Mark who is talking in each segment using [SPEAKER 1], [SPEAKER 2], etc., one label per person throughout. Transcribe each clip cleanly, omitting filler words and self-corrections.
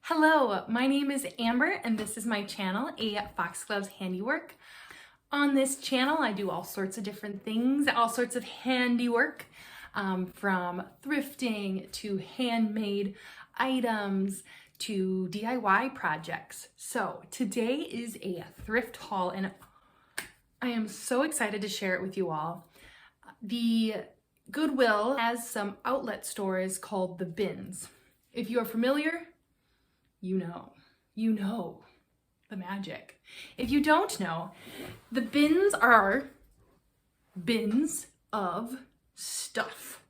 [SPEAKER 1] Hello, my name is Amber and this is my channel, A Foxglove's Handiwork. On this channel, I do all sorts of different things, all sorts of handiwork, from thrifting to handmade items to DIY projects. So today is a thrift haul and I am so excited to share it with you all. The Goodwill has some outlet stores called the bins. If you are familiar, you know the magic. If you don't know, the bins are bins of stuff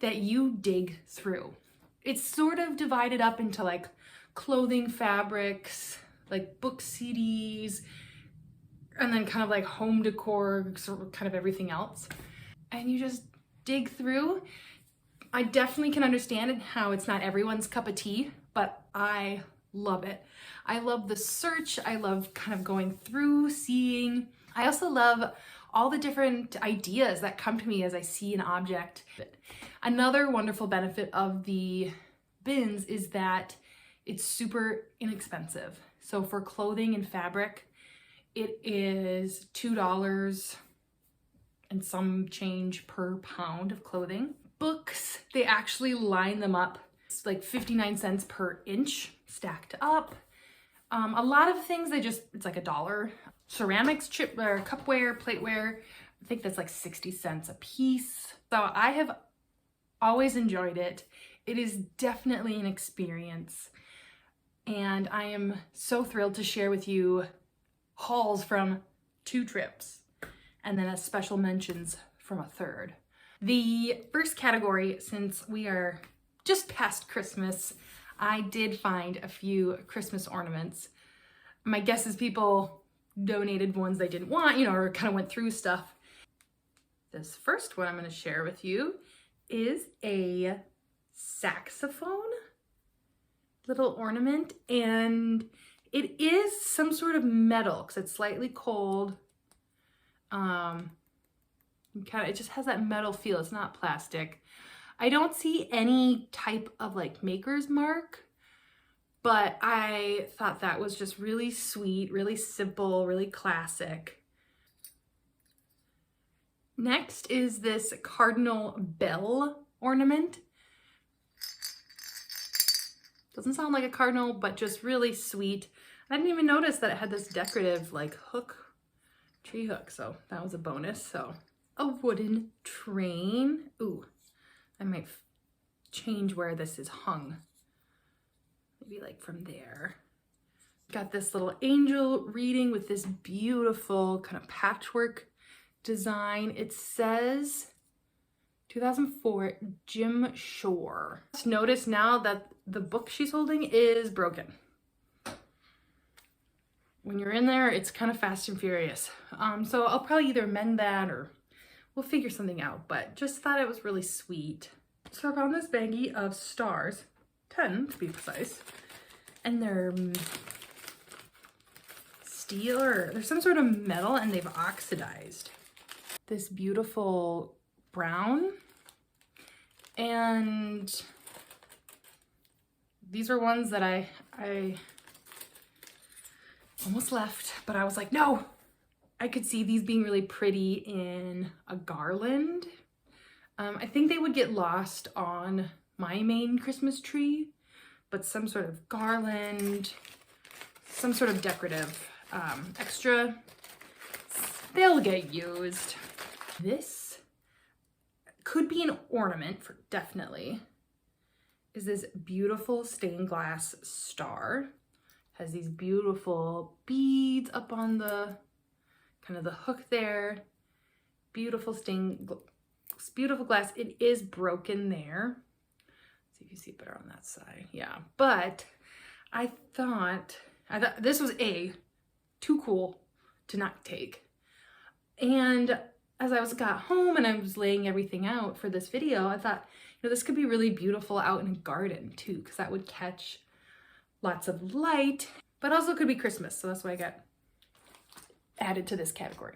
[SPEAKER 1] that you dig through. It's sort of divided up into like clothing fabrics, like book CDs, and then kind of like home decor, sort of kind of everything else. And you just dig through. I definitely can understand how it's not everyone's cup of tea, but I love it. I love the search. I love kind of going through, seeing. I also love all the different ideas that come to me as I see an object. Another wonderful benefit of the bins is that it's super inexpensive. So for clothing and fabric, it is $2 and some change per pound of clothing. Books, they actually line them up. It's like 59 cents per inch stacked up. A lot of things, it's like $1. Ceramics, cupware, plateware, I think that's like 60 cents a piece. So I have always enjoyed it. It is definitely an experience. And I am so thrilled to share with you hauls from 2 trips and then a special mentions from a third. The first category, since we are just past Christmas, I did find a few Christmas ornaments. My guess is people donated ones they didn't want, or kind of went through stuff. This first one I'm going to share with you is a saxophone little ornament, and it is some sort of metal because it's slightly cold. It just has that metal feel. It's not plastic. I don't see any type of like maker's mark, but I thought that was just really sweet, really simple, really classic. Next is this cardinal bell ornament. Doesn't sound like a cardinal, but just really sweet. I didn't even notice that it had this decorative like hook, tree hook, so that was a bonus. So a wooden train. Ooh, I might change where this is hung. Maybe like from there. Got this little angel reading with this beautiful kind of patchwork design. It says 2004 Jim Shore. Notice now that the book she's holding is broken. When you're in there, it's kind of fast and furious. So I'll probably either mend that or we'll figure something out, but just thought it was really sweet. So I found this baggie of stars, 10 to be precise, and they're steel or there's some sort of metal and they've oxidized. This beautiful brown, and these were ones that I almost left, but I was like, no, I could see these being really pretty in a garland. I think they would get lost on my main Christmas tree, but some sort of garland, some sort of decorative extra, they'll get used. This could be an ornament for definitely. Is this beautiful stained glass star. Has these beautiful beads up on the kind of the hook there. Beautiful beautiful glass. It is broken there. Let's see if you see it better on that side. Yeah, but I thought this was too cool to not take. And as I got home and I was laying everything out for this video, I thought, this could be really beautiful out in a garden too, because that would catch lots of light, but also could be Christmas. So that's why I got added to this category.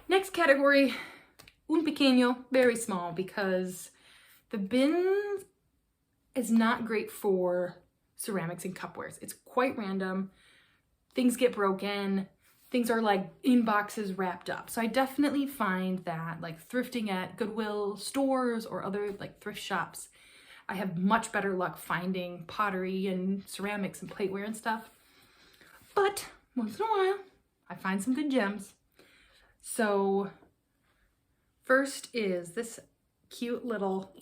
[SPEAKER 1] Next category, un pequeño, very small, because the bin is not great for ceramics and cupwares. It's quite random. Things get broken. Things are like in boxes wrapped up. So I definitely find that like thrifting at Goodwill stores or other like thrift shops, I have much better luck finding pottery and ceramics and plateware and stuff. But once in a while, I find some good gems. So first is this cute little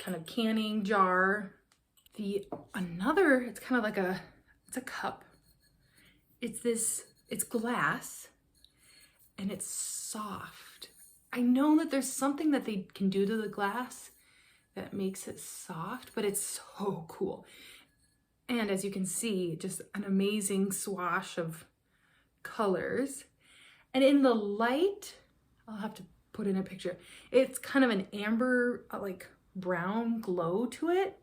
[SPEAKER 1] kind of canning jar. It's kind of like it's a cup. It's glass and it's soft. I know that there's something that they can do to the glass that makes it soft, but it's so cool. And as you can see, just an amazing swash of colors. And in the light, I'll have to put in a picture. It's kind of an amber, like brown glow to it.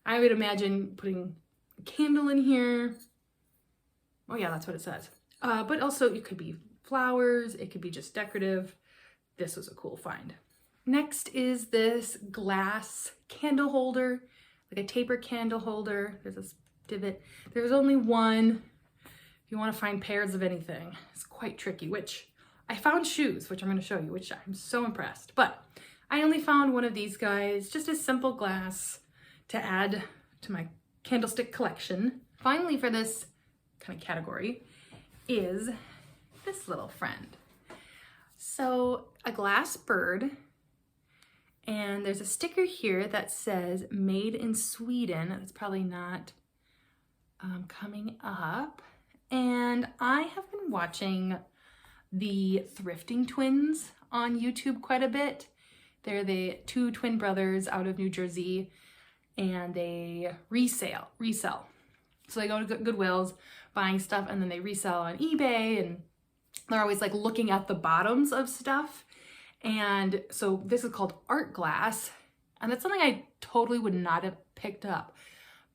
[SPEAKER 1] I would imagine putting a candle in here. Oh yeah, that's what it says. But also it could be flowers, it could be just decorative. This was a cool find. Next is this glass candle holder, like a taper candle holder. There's a divot. There's only one. If you want to find pairs of anything, it's quite tricky, which I found shoes, which I'm going to show you, which I'm so impressed. But I only found one of these guys, just a simple glass to add to my candlestick collection. Finally, for this kind of category is this little friend. So a glass bird, and there's a sticker here that says made in Sweden. That's probably not coming up. And I have been watching the Thrifting twins on YouTube quite a bit. They're the two twin brothers out of New Jersey, and they resell. So they go to Goodwill's, buying stuff, and then they resell on eBay, and they're always like looking at the bottoms of stuff. And so this is called art glass, and it's something I totally would not have picked up,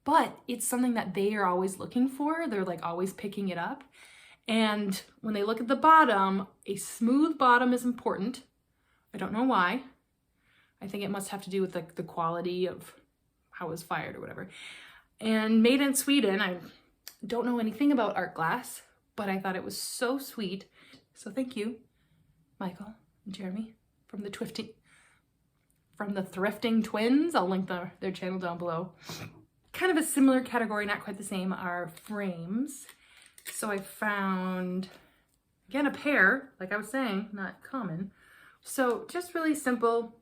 [SPEAKER 1] but it's something that they are always looking for. They're like always picking it up. And when they look at the bottom, a smooth bottom is important. I don't know why. I think it must have to do with like the quality of how it was fired or whatever. And made in Sweden, I don't know anything about art glass, but I thought it was so sweet. So thank you, Michael and Jeremy from the Thrifting twins. I'll link their channel down below. Kind of a similar category, not quite the same, are frames. So I found, again, a pair, like I was saying, not common. So just really simple.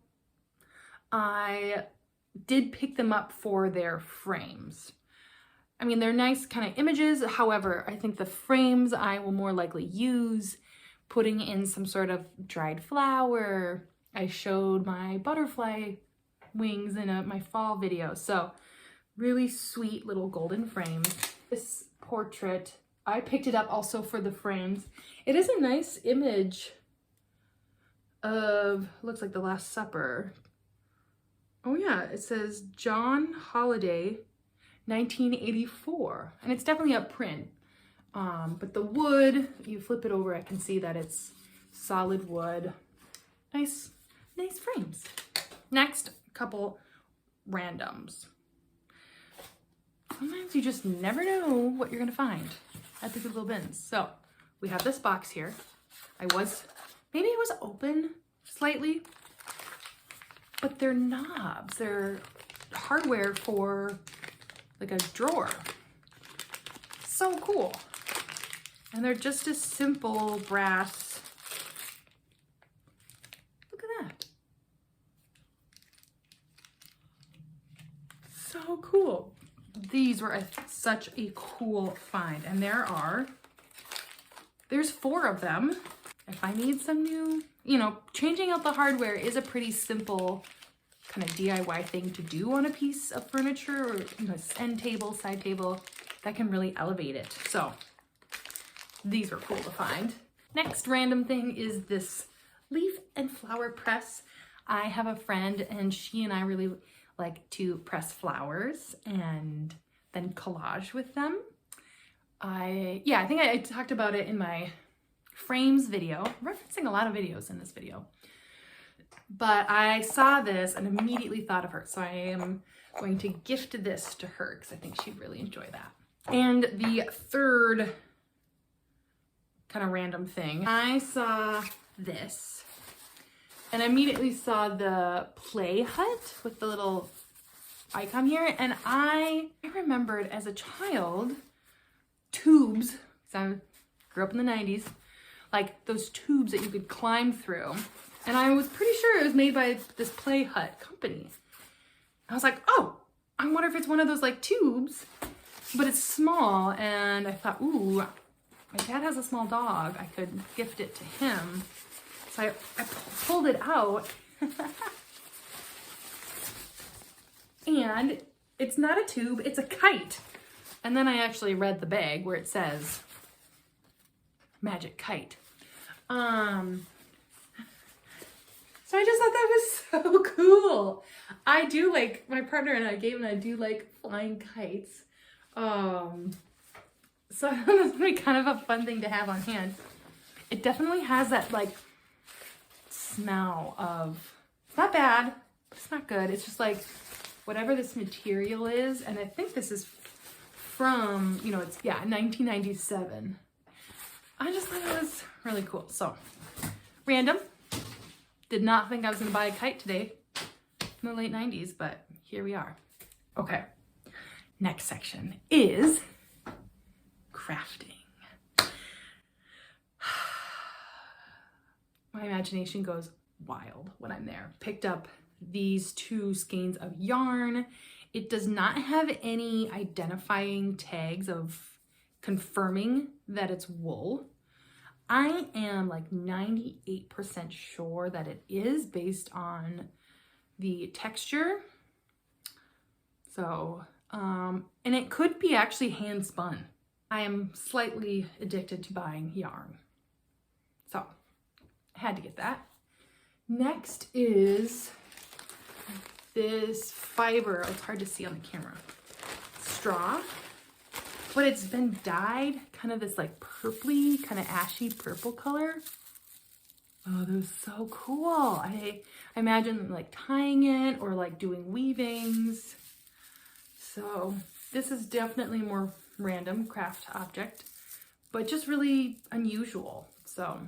[SPEAKER 1] I did pick them up for their frames. I mean, they're nice kind of images. However, I think the frames I will more likely use putting in some sort of dried flower. I showed my butterfly wings in my fall video. So really sweet little golden frames. This portrait, I picked it up also for the frames. It is a nice image of, looks like the Last Supper. Oh yeah, it says John Holiday, 1984. And it's definitely a print. But the wood, you flip it over, I can see that it's solid wood. Nice frames. Next, a couple randoms. Sometimes you just never know what you're gonna find at the Goodwill bins. So we have this box here. Maybe it was open slightly, but they're knobs. They're hardware for like a drawer. So cool. And they're just a simple brass. Look at that. So cool. These were such a cool find. And there's 4 of them. If I need some new, changing out the hardware is a pretty simple kind of DIY thing to do on a piece of furniture or end table, side table, that can really elevate it. So these were cool to find. Next random thing is this leaf and flower press. I have a friend and she and I really like to press flowers and then collage with them. I think I talked about it in my frames video. I'm referencing a lot of videos in this video. but I saw this and immediately thought of her. So I am going to gift this to her because I think she'd really enjoy that. And the third kind of random thing, I saw this and immediately saw the play hut with the little icon here. And I remembered as a child, tubes, because I grew up in the 90s, like those tubes that you could climb through. And I was pretty sure it was made by this play hut company. I was like, oh, I wonder if it's one of those like tubes, but it's small. And I thought, ooh, my dad has a small dog. I could gift it to him. So I pulled it out. And it's not a tube, it's a kite. And then I actually read the bag where it says magic kite. So I just thought that was so cool. I do like, my partner and I do like flying kites. So this would be kind of a fun thing to have on hand. It definitely has that like smell of, it's not bad, but it's not good. It's just like whatever this material is. And I think this is from, you know, it's, yeah, 1997. I just thought it was really cool. So random. Did not think I was going to buy a kite today in the late 90s, but here we are. Okay, next section is crafting. My imagination goes wild when I'm there. Picked up these 2 skeins of yarn. It does not have any identifying tags of confirming that it's wool. I am like 98% sure that it is based on the texture. So, and it could be actually hand spun. I am slightly addicted to buying yarn. So, I had to get that. Next is this fiber. It's hard to see on the camera. Straw. But it's been dyed kind of this like purpley, kind of ashy purple color. Oh, that was so cool. I imagine like tying it or like doing weavings. So this is definitely a more random craft object, but just really unusual. So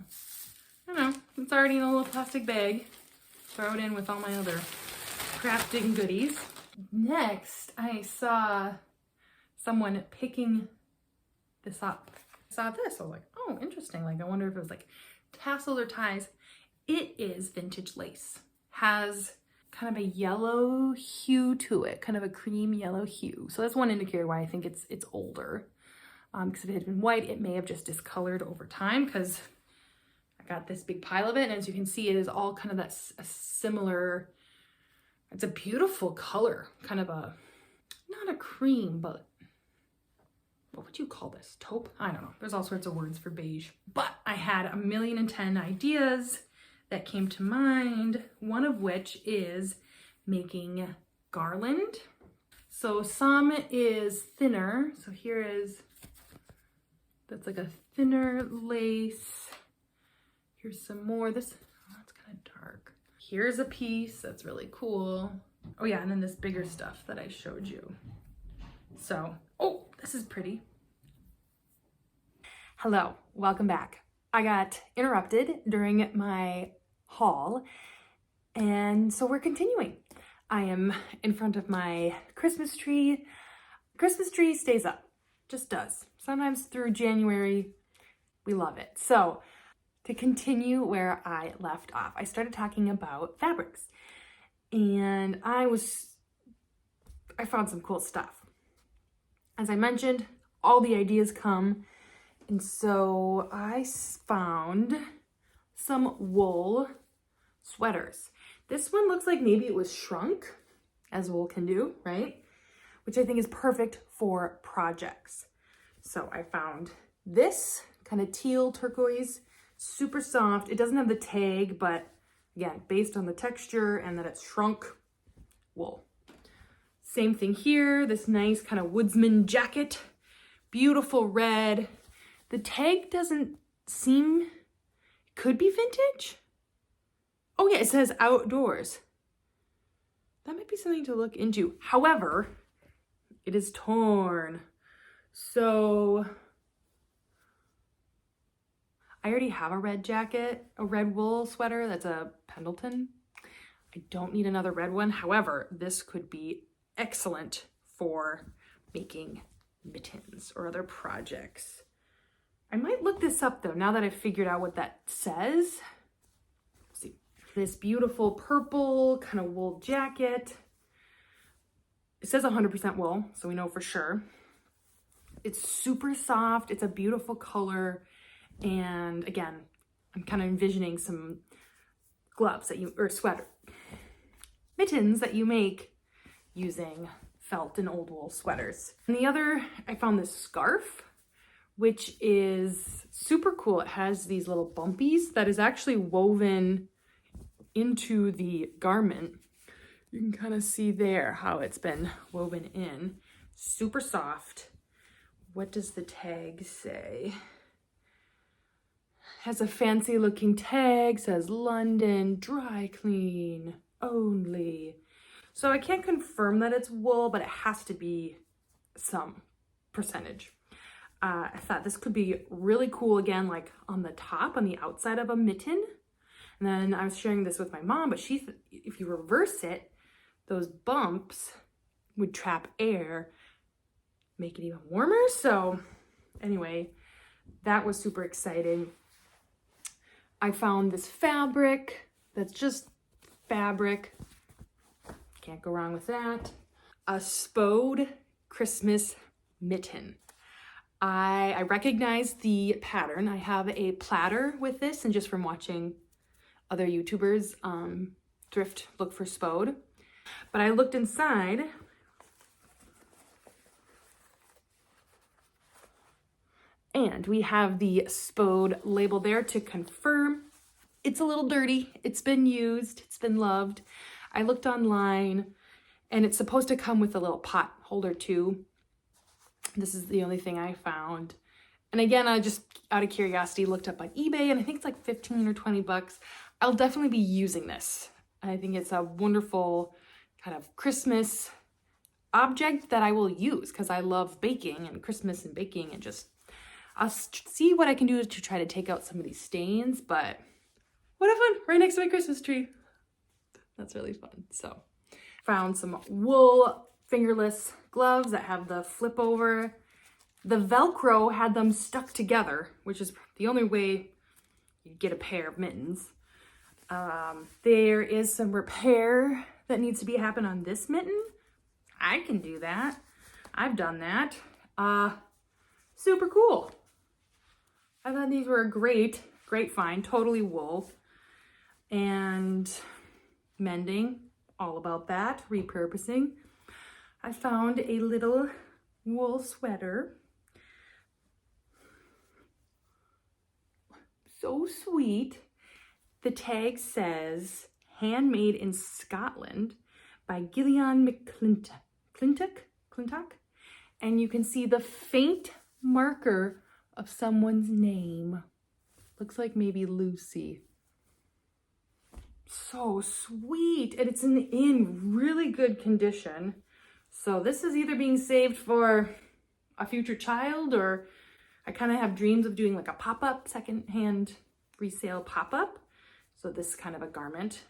[SPEAKER 1] I don't know, it's already in a little plastic bag. Throw it in with all my other crafting goodies. Next, I saw someone picking this up. I saw this, I was like, oh, interesting. Like, I wonder if it was like tassels or ties. It is vintage lace. Has kind of a yellow hue to it, kind of a cream yellow hue. So that's one indicator why I think it's older. Because if it had been white, it may have just discolored over time because I got this big pile of it. And as you can see, it is all kind of that a similar, it's a beautiful color, kind of a, not a cream, but what would you call this? Taupe? I don't know. There's all sorts of words for beige. But I had 1,000,010 ideas that came to mind, one of which is making garland. So some is thinner. So here is, that's like a thinner lace. Here's some more. This, oh, that's kind of dark. Here's a piece that's really cool. Oh yeah, and then this bigger stuff that I showed you. So, oh, this is pretty. Hello, welcome back. I got interrupted during my haul, and so we're continuing. I am in front of my Christmas tree. Christmas tree stays up, just does. Sometimes through January, we love it. So to continue where I left off, I started talking about fabrics, and I found some cool stuff. As I mentioned, all the ideas come, and so I found some wool sweaters. This one looks like maybe it was shrunk, as wool can do, right? Which I think is perfect for projects. So I found this kind of teal turquoise, super soft. It doesn't have the tag, but again, based on the texture and that it's shrunk wool. Same thing here, this nice kind of woodsman jacket, beautiful red. The tag doesn't seem, could be vintage. Oh yeah, it says outdoors. That might be something to look into. However, it is torn. So I already have a red jacket, a red wool sweater that's a Pendleton. I don't need another red one. However, this could be excellent for making mittens or other projects. I might look this up though, now that I've figured out what that says. Let's see, this beautiful purple kind of wool jacket. It says 100% wool, so we know for sure. It's super soft, it's a beautiful color, and again, I'm kind of envisioning some gloves that you, or mittens that you make using felt and old wool sweaters. And the other, I found this scarf, which is super cool. It has these little bumpies that is actually woven into the garment. You can kind of see there how it's been woven in. Super soft. What does the tag say? Has a fancy looking tag, says London, dry clean only. So I can't confirm that it's wool, but it has to be some percentage. I thought this could be really cool again, like on the top, on the outside of a mitten. And then I was sharing this with my mom, but if you reverse it, those bumps would trap air, make it even warmer. So anyway, that was super exciting. I found this fabric that's just fabric. Can't go wrong with that. A Spode Christmas mitten. I recognize the pattern. I have a platter with this, and just from watching other YouTubers thrift look for Spode. But I looked inside. And we have the Spode label there to confirm. It's a little dirty. It's been used. It's been loved. I looked online, and it's supposed to come with a little pot holder too. This is the only thing I found. And again, I just, out of curiosity, looked up on eBay, and I think it's like 15 or 20 bucks. I'll definitely be using this. I think it's a wonderful kind of Christmas object that I will use because I love baking and Christmas and baking, and just, I'll see what I can do to try to take out some of these stains, but what a fun, right next to my Christmas tree. That's really fun. So found some wool fingerless gloves that have the flip over. The Velcro had them stuck together, which is the only way you get a pair of mittens. There is some repair that needs to be happen on this mitten. I can do that. I've done that. Super cool. I thought these were a great find. Totally wool. And mending, all about that. Repurposing. I found a little wool sweater. So sweet. The tag says, handmade in Scotland by Gillian McClintock. And you can see the faint marker of someone's name. Looks like maybe Lucy. So sweet. And it's in really good condition. So this is either being saved for a future child, or I kind of have dreams of doing like a pop-up, secondhand resale pop-up. So this is kind of a garment,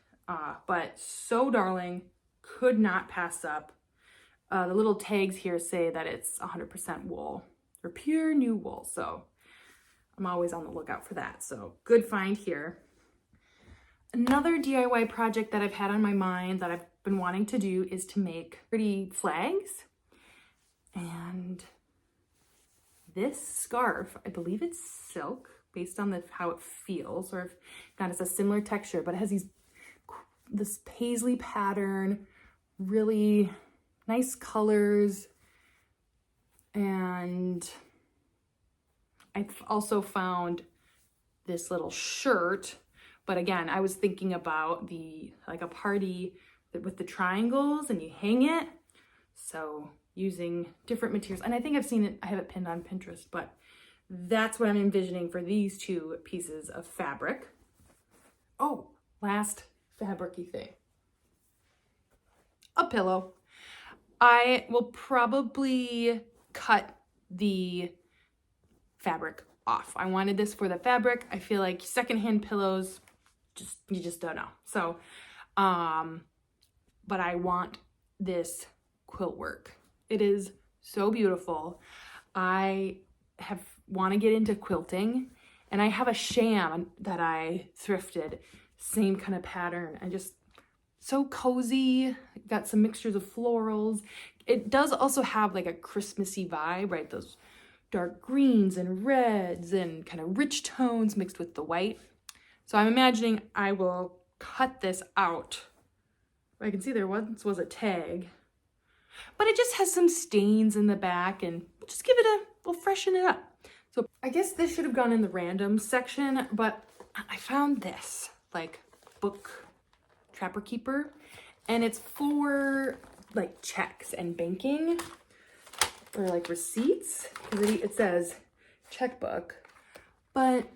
[SPEAKER 1] but so darling, could not pass up. The little tags here say that it's 100% wool or pure new wool. So I'm always on the lookout for that. So good find here. Another DIY project that I've had on my mind that I've been wanting to do is to make pretty flags. And this scarf, I believe it's silk based on how it feels, or if not, it's a similar texture, but it has this paisley pattern, really nice colors. And I've also found this little shirt, but again, I was thinking about like a party with the triangles and you hang it. So using different materials, and I think I've seen it, I have it pinned on Pinterest, but that's what I'm envisioning for these two pieces of fabric. Oh, last fabric-y thing? A pillow. I will probably cut the fabric off. I wanted this for the fabric. I feel like secondhand pillows, you just don't know. So, but I want this quilt work. It is so beautiful. I want to get into quilting, and I have a sham that I thrifted, same kind of pattern, and just so cozy. Got some mixtures of florals. It does also have like a Christmassy vibe, right? Those dark greens and reds and kind of rich tones mixed with the white. So I'm imagining I will cut this out. I can see there once was a tag, but it just has some stains in the back, and just give it we'll freshen it up. So I guess this should have gone in the random section, but I found this like book Trapper Keeper, and it's for like checks and banking or like receipts. It says checkbook, but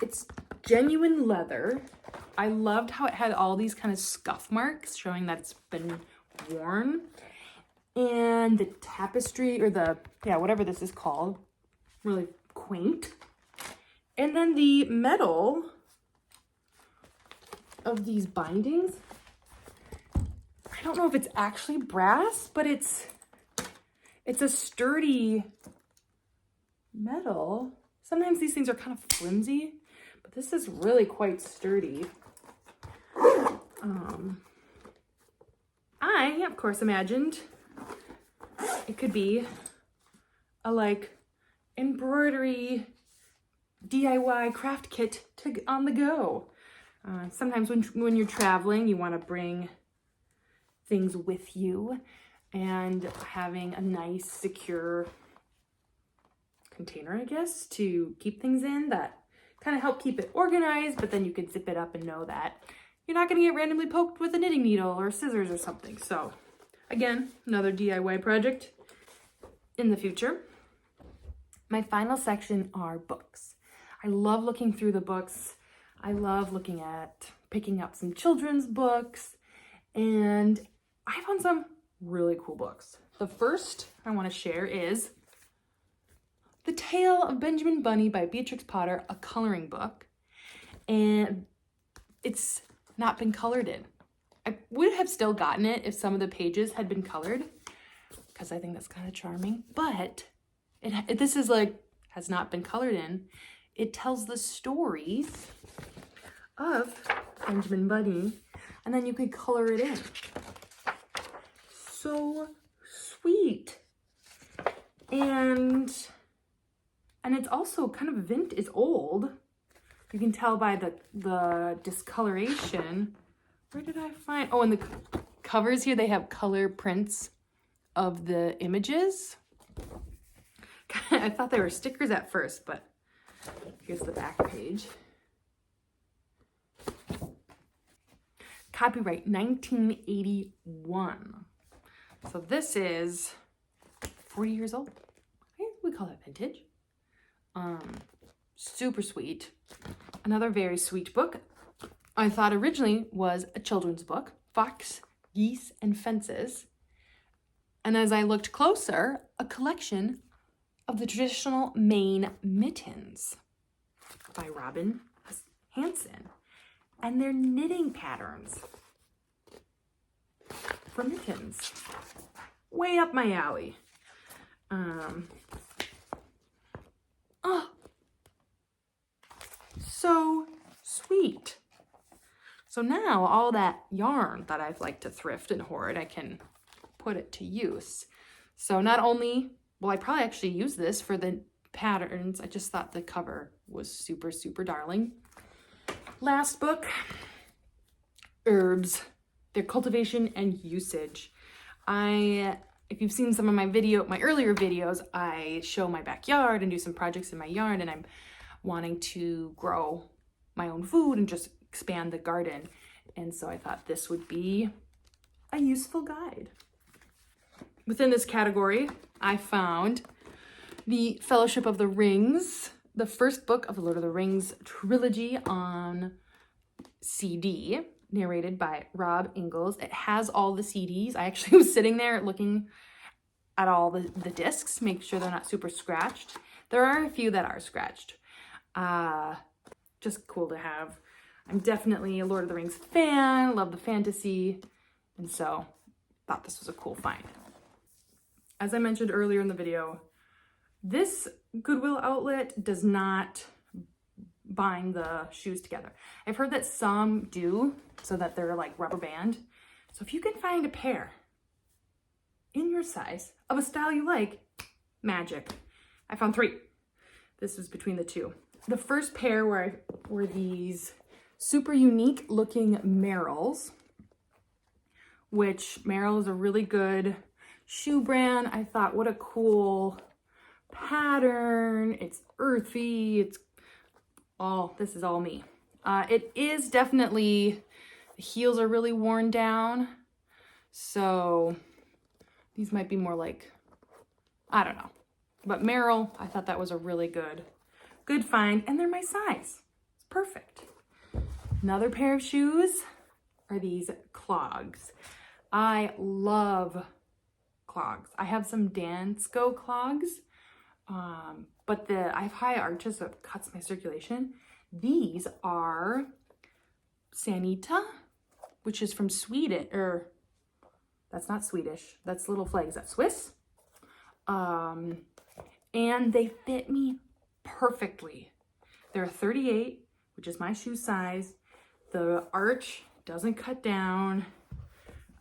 [SPEAKER 1] it's genuine leather. I loved how it had all these kind of scuff marks showing that it's been worn. And the tapestry, or whatever this is called, really quaint. And then the metal of these bindings, I don't know if it's actually brass, but it's a sturdy metal. Sometimes these things are kind of flimsy, but this is really quite sturdy. I, of course, imagined it could be a like embroidery DIY craft kit on the go. Sometimes when you're traveling, you want to bring things with you, and having a nice secure container, I guess, to keep things in that kind of help keep it organized, but then you can zip it up and know that you're not going to get randomly poked with a knitting needle or scissors or something. So again, another DIY project in the future. My final section are books. I love looking through the books. I love picking up some children's books, and I found some really cool books. The first I want to share is The Tale of Benjamin Bunny by Beatrix Potter, a coloring book, and it's not been colored in. I would have still gotten it if some of the pages had been colored, because I think that's kind of charming, but this is like, has not been colored in. It tells the stories of Benjamin Bunny, and then you could color it in. So sweet. And it's also kind of it's old. You can tell by the discoloration. Where did I find? Oh, in the covers here, they have color prints of the images. I thought they were stickers at first, but here's the back page. Copyright 1981. So this is 40 years old. We call that vintage. Super sweet. Another very sweet book. I thought originally was a children's book, Fox, Geese, and Fences. And as I looked closer, a collection of the traditional Maine mittens by Robin Hanson. And their knitting patterns for mittens. Way up my alley. Oh, so sweet. So now all that yarn that I've liked to thrift and hoard, I can put it to use. So not only will I probably actually use this for the patterns, I just thought the cover was super, super darling. Last book, Herbs, their cultivation and usage. If you've seen some of my earlier videos, I show my backyard and do some projects in my yard, and I'm wanting to grow my own food and just expand the garden. And so I thought this would be a useful guide. Within this category, I found the Fellowship of the Rings, the first book of the Lord of the Rings trilogy on CD. narrated by Rob Ingalls. It has all the CDs. I actually was sitting there looking at all the discs, make sure they're not super scratched. There are a few that are scratched. Just cool to have. I'm definitely a Lord of the Rings fan, love the fantasy, and so thought this was a cool find. As I mentioned earlier in the video, this Goodwill outlet does not bind the shoes together. I've heard that some do, so that they're like rubber band. So if you can find a pair in your size of a style you like, magic. I found 3. This was between the 2. The first pair were these super unique looking Merrells, which Merrell is a really good shoe brand. I thought, what a cool pattern. It's earthy. This is all me. It is definitely, the heels are really worn down. So these might be more like, I don't know. But Merrell, I thought that was a really good find. And they're my size. It's perfect. Another pair of shoes are these clogs. I love clogs. I have some Dansko clogs, but I have high arches, so it cuts my circulation. These are Sanita, which is from Sweden, or that's not Swedish, that's Little Flags, that's Swiss. And they fit me perfectly. They're a 38, which is my shoe size. The arch doesn't cut down.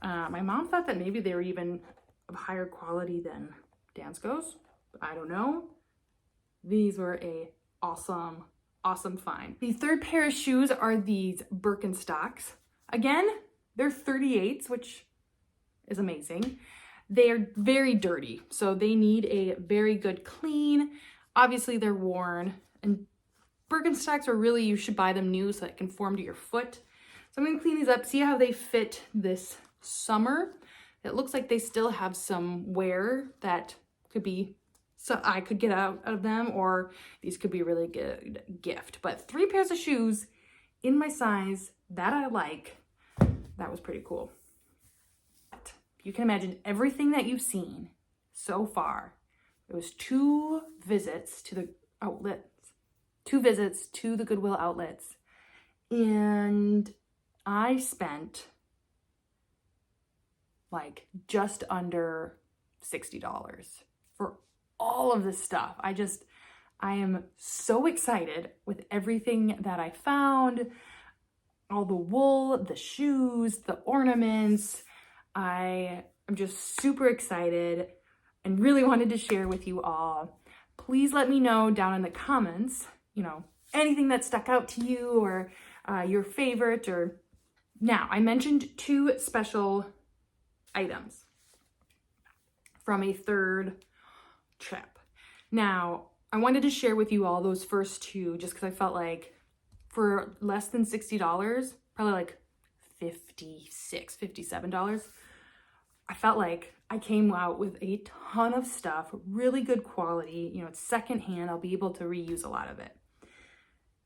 [SPEAKER 1] My mom thought that maybe they were even of higher quality than Dansko's. I don't know. These were a awesome find. The third pair of shoes are these Birkenstocks. Again, they're 38s, which is amazing. They are very dirty, so they need a very good clean. Obviously, they're worn, and Birkenstocks are really, you should buy them new so it can form to your foot. So I'm gonna clean these up, see how they fit this summer. It looks like they still have some wear that could be, so I could get out of them, or these could be a really good gift. But 3 pairs of shoes in my size that I like, that was pretty cool. You can imagine everything that you've seen so far. It was 2 visits to the outlets, 2 visits to the Goodwill outlets, and I spent like just under $60 for all of this stuff. I am so excited with everything that I found, all the wool, the shoes, the ornaments. I am just super excited and really wanted to share with you all. Please let me know down in the comments, anything that stuck out to you, or your favorite. Or now, I mentioned 2 special items from a third trip. Now, I wanted to share with you all those first 2 just because I felt like for less than $60, probably like $56, $57, I felt like I came out with a ton of stuff, really good quality. It's secondhand. I'll be able to reuse a lot of it.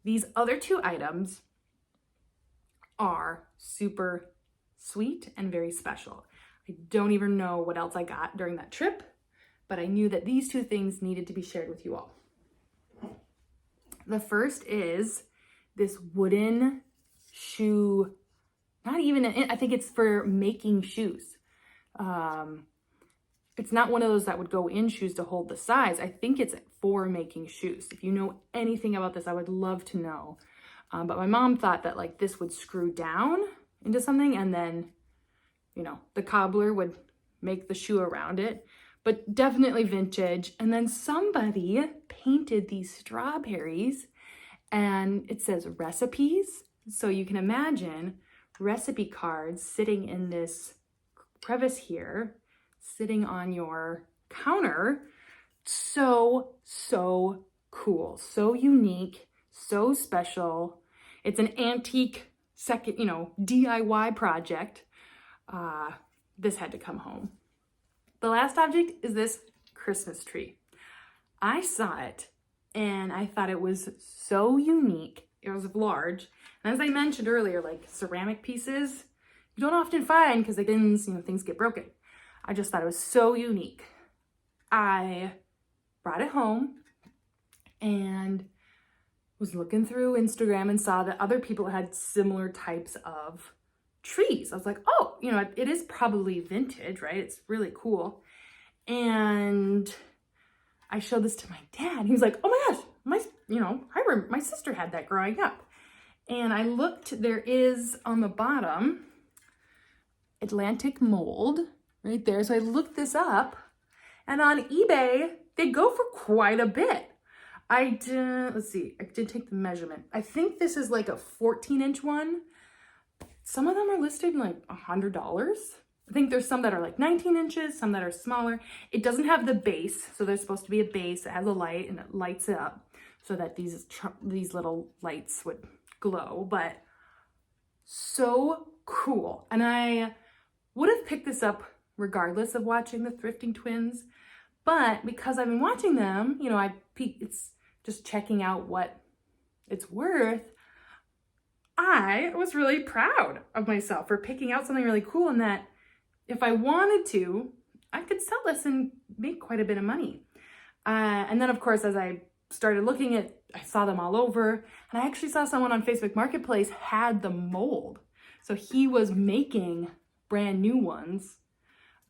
[SPEAKER 1] These other 2 items are super sweet and very special. I don't even know what else I got during that trip, but I knew that these 2 things needed to be shared with you all. The first is this wooden shoe, I think it's for making shoes. It's not one of those that would go in shoes to hold the size. I think it's for making shoes. If you know anything about this, I would love to know. But my mom thought that like this would screw down into something, and then, the cobbler would make the shoe around it. But definitely vintage. And then somebody painted these strawberries, and it says recipes. So you can imagine recipe cards sitting in this crevice here, sitting on your counter. So cool, so unique, so special. It's an antique DIY project. This had to come home. The last object is this Christmas tree. I saw it and I thought it was so unique, it was large. And as I mentioned earlier, like ceramic pieces, you don't often find because things get broken. I just thought it was so unique. I brought it home and was looking through Instagram and saw that other people had similar types of trees. I was like, oh, it is probably vintage, right? It's really cool. And I showed this to my dad. He was like, oh my gosh, my sister had that growing up. And I looked, there is on the bottom, Atlantic mold right there. So I looked this up, and on eBay, they go for quite a bit. Let's see, I did take the measurement. I think this is like a 14-inch one. Some of them are listed in like $100. I think there's some that are like 19 inches, some that are smaller. It doesn't have the base, so there's supposed to be a base that has a light and it lights it up so that these little lights would glow, but so cool. And I would have picked this up regardless of watching the Thrifting Twins, but because I've been watching them, it's just checking out what it's worth. I was really proud of myself for picking out something really cool, and that if I wanted to, I could sell this and make quite a bit of money. And then of course, as I started looking I saw them all over, and I actually saw someone on Facebook Marketplace had the mold. So he was making brand new ones.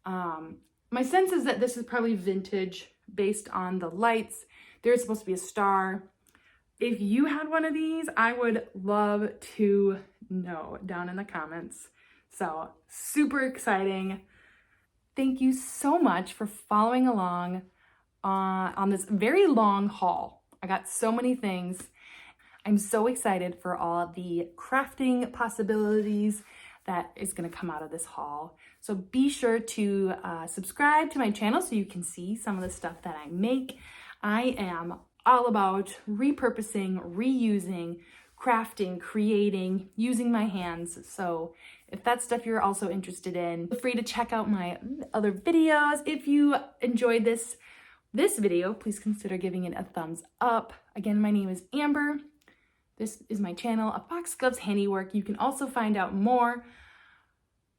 [SPEAKER 1] My sense is that this is probably vintage based on the lights. There's supposed to be a star. If you had one of these, I would love to know down in the comments. So super exciting. Thank you so much for following along on this very long haul. I got so many things. I'm so excited for all the crafting possibilities that is going to come out of this haul. So be sure to subscribe to my channel so you can see some of the stuff that I make. I am all about repurposing, reusing, crafting, creating, using my hands. So if that's stuff you're also interested in, feel free to check out my other videos. If you enjoyed this video, please consider giving it a thumbs up. Again, my name is Amber. This is my channel, A Foxgloves Handiwork. You can also find out more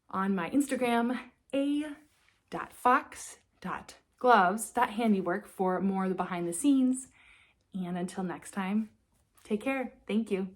[SPEAKER 1] on my Instagram, a.fox.gloves.handiwork, for more of the behind the scenes. And until next time, take care. Thank you.